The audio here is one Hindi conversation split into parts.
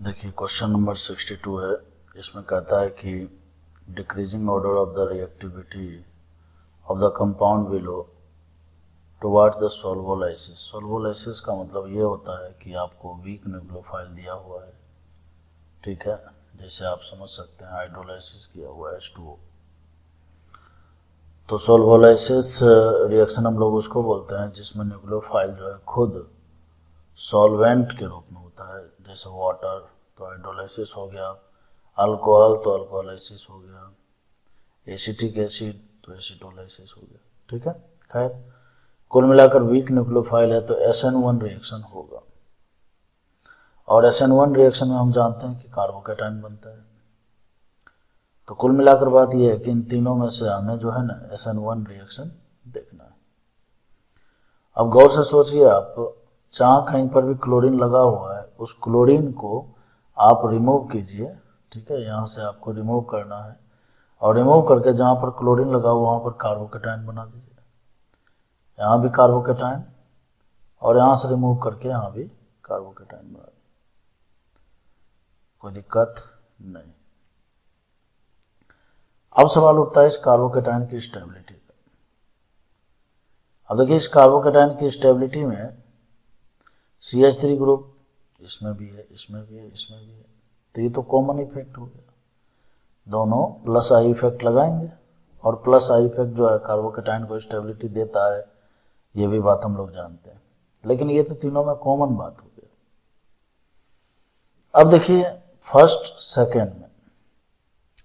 देखिए क्वेश्चन नंबर 62 है। इसमें कहता है कि decreasing order of the reactivity of the compound below towards the solvolysis. Solvolysis का मतलब ये होता है कि आपको वीक न्यूक्लियोफाइल दिया हुआ है, ठीक है, जैसे आप समझ सकते हैं हाइड्रोलाइसिस किया हुआ है H2O। तो सॉल्वोलाइसिस रिएक्शन हम लोग उसको बोलते हैं जिसमें न्यूक्लियोफाइल जो है खुद सॉल्वेंट के रूप में होता है, जैसे वाटर तो हाइड्रोलाइसिस हो गया, अल्कोहल तो अल्कोहलाइसिस हो गया, एसिटिक एसिड तो एसिटोलाइसिस हो गया, ठीक है। खैर कुल मिलाकर वीक न्यूक्लियोफाइल है तो SN1 रिएक्शन होगा, और SN1 रिएक्शन में हम जानते हैं कि कार्बोकेटाइन बनता है। तो कुल मिलाकर बात यह है कि इन तीनों में से हमें जो है ना SN1 रिएक्शन देखना है। अब गौर से सोचिए, आप जहाँ कहीं पर भी क्लोरीन लगा हुआ है उस क्लोरीन को आप रिमूव कीजिए, ठीक है, यहाँ से आपको रिमूव करना है, और रिमूव करके जहाँ पर क्लोरीन लगा हुआ वहाँ पर कार्बोकेटाइन बना दीजिए, यहाँ भी कार्बोकेटाइन, और यहाँ से रिमूव करके यहाँ भी कार्बोकेटाइन बना दीजिए, कोई दिक्कत नहीं। अब सवाल उठता है इस कार्बोकेटाइन की स्टेबिलिटी का। अब देखिए इस कार्बोकेटाइन की स्टेबिलिटी में CH3 ग्रुप इसमें भी है, इसमें भी है, इसमें भी है, तो ये तो कॉमन इफेक्ट हो गया, दोनों प्लस आई इफेक्ट लगाएंगे, और प्लस आई इफेक्ट जो है कार्बोकेटाइन को स्टेबिलिटी देता है, ये भी बात हम लोग जानते हैं, लेकिन ये तो तीनों में कॉमन बात हो गया। अब देखिए फर्स्ट, सेकेंड में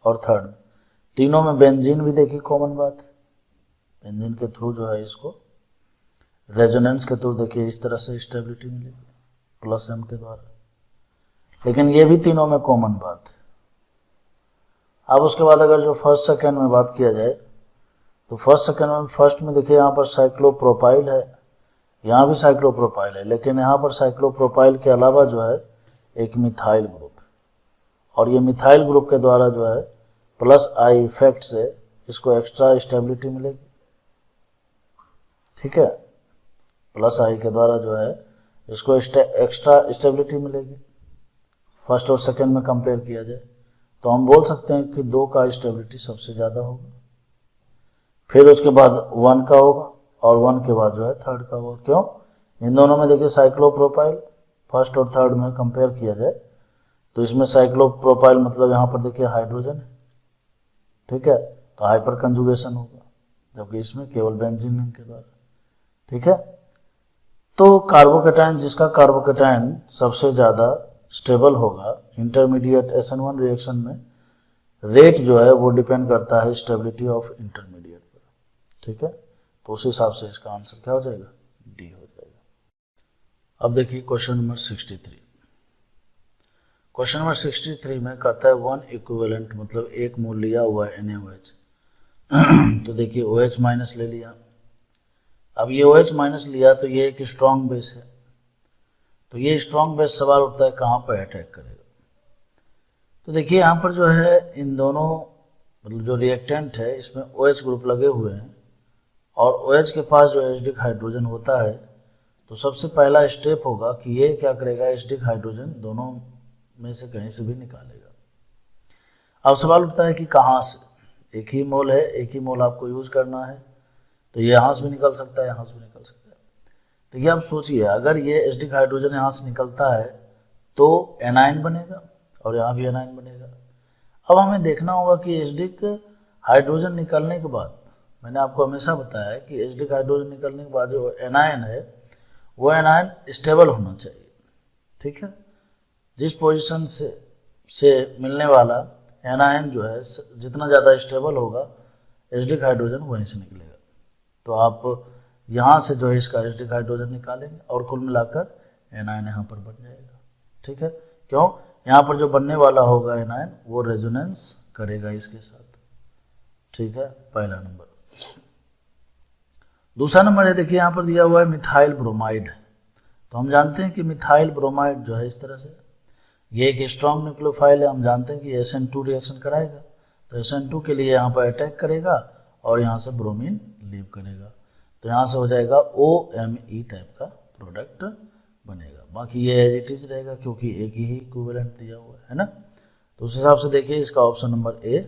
और थर्ड में तीनों में बेंजीन भी देखिए कॉमन बात है, बेंजीन के थ्रू जो है इसको रेजोनेंस के थ्रू देखिए इस तरह से स्टेबिलिटी मिलेगी प्लस M के द्वारा, लेकिन ये भी तीनों में कॉमन बात है। अब उसके बाद अगर जो फर्स्ट सेकेंड में बात किया जाए तो फर्स्ट सेकेंड में, फर्स्ट में देखिए यहाँ पर साइक्लोप्रोपाइल है, यहाँ भी साइक्लोप्रोपाइल है, लेकिन यहाँ पर साइक्लोप्रोपाइल के अलावा जो है एक मिथाइल ग्रुप है, और ये मिथाइल ग्रुप के द्वारा जो है प्लस आई इफेक्ट से इसको एक्स्ट्रा स्टेबिलिटी मिलेगी, ठीक है, प्लस आई के द्वारा जो है इसको एक्स्ट्रा स्टेबिलिटी मिलेगी। फर्स्ट और सेकेंड में कंपेयर किया जाए तो हम बोल सकते हैं कि 2 का स्टेबिलिटी सबसे ज़्यादा होगा, फिर उसके बाद 1 का होगा, और 1 के बाद जो है थर्ड का होगा। क्यों? इन दोनों में देखिए साइक्लोप्रोपाइल फर्स्ट और थर्ड में कंपेयर किया जाए तो इसमें साइक्लोप्रोपाइल मतलब यहाँ पर देखिए हाइड्रोजन है, ठीक है, तो हाइपर कंजुगेशन होगा, जबकि इसमें केवल बेंजीन के द्वारा, ठीक है। तो कार्बोकेटाइन, जिसका कार्बोकेटाइन सबसे ज़्यादा स्टेबल होगा इंटरमीडिएट SN1 रिएक्शन में, रेट जो है वो डिपेंड करता है स्टेबिलिटी ऑफ इंटरमीडिएट पर, ठीक है। तो उस हिसाब से इसका आंसर क्या हो जाएगा? डी हो जाएगा। अब देखिए क्वेश्चन नंबर 63। क्वेश्चन नंबर 63 में कहता है 1 इक्विवेलेंट मतलब एक मोल लिया हुआ है NaOH तो देखिए OH माइनस ले लिया। अब ये OH माइनस लिया तो ये एक स्ट्रॉन्ग बेस है, तो ये स्ट्रॉन्ग बेस सवाल उठता है कहाँ पर अटैक करेगा। तो देखिए यहाँ पर जो है इन दोनों मतलब जो रिएक्टेंट है इसमें OH ग्रुप लगे हुए हैं, और OH के पास जो एसिडिक हाइड्रोजन होता है, तो सबसे पहला स्टेप होगा कि ये क्या करेगा, एसिडिक हाइड्रोजन दोनों में से कहीं से भी निकालेगा। अब सवाल उठता है कि कहाँ से, एक ही मोल है, एक ही मोल आपको यूज करना है, तो ये यहाँ से भी निकल सकता है, यहाँ से भी निकल सकता है। तो ये आप सोचिए, अगर ये एसिडिक हाइड्रोजन यहाँ से निकलता है तो एनाइन बनेगा, और यहाँ भी एनाइन बनेगा। अब हमें देखना होगा कि एसिडिक हाइड्रोजन निकलने के बाद, मैंने आपको हमेशा बताया है कि एसिडिक हाइड्रोजन निकलने के बाद जो एनाइन है वो एनाइन स्टेबल होना चाहिए, ठीक है। जिस पोजीशन से मिलने वाला एनाइन जो है जितना ज़्यादा स्टेबल होगा एसिडिक हाइड्रोजन वहीं से निकलेगा। तो आप यहाँ से जो है इसका एसिडिक हाइड्रोजन निकालेंगे और कुल मिलाकर एनाइन यहाँ पर बन जाएगा, ठीक है। क्यों? यहाँ पर जो बनने वाला होगा एनाइन वो रेजोनेंस करेगा इसके साथ, ठीक है, पहला नंबर। दूसरा नंबर है, देखिए यहाँ पर दिया हुआ है मिथाइल ब्रोमाइड, तो हम जानते हैं कि मिथाइल ब्रोमाइड जो है इस तरह से, ये एक स्ट्रॉन्ग न्यूक्लियोफाइल है, हम जानते हैं कि SN2 रिएक्शन कराएगा, तो SN2 के लिए यहाँ पर अटैक करेगा और यहाँ से ब्रोमीन लीव करेगा, तो यहाँ से हो जाएगा OMe टाइप का प्रोडक्ट बनेगा, बाकी ये एज इट इज रहेगा क्योंकि एक ही इक्विवेलेंट दिया हुआ है ना। तो उस हिसाब से देखिए इसका ऑप्शन नंबर ए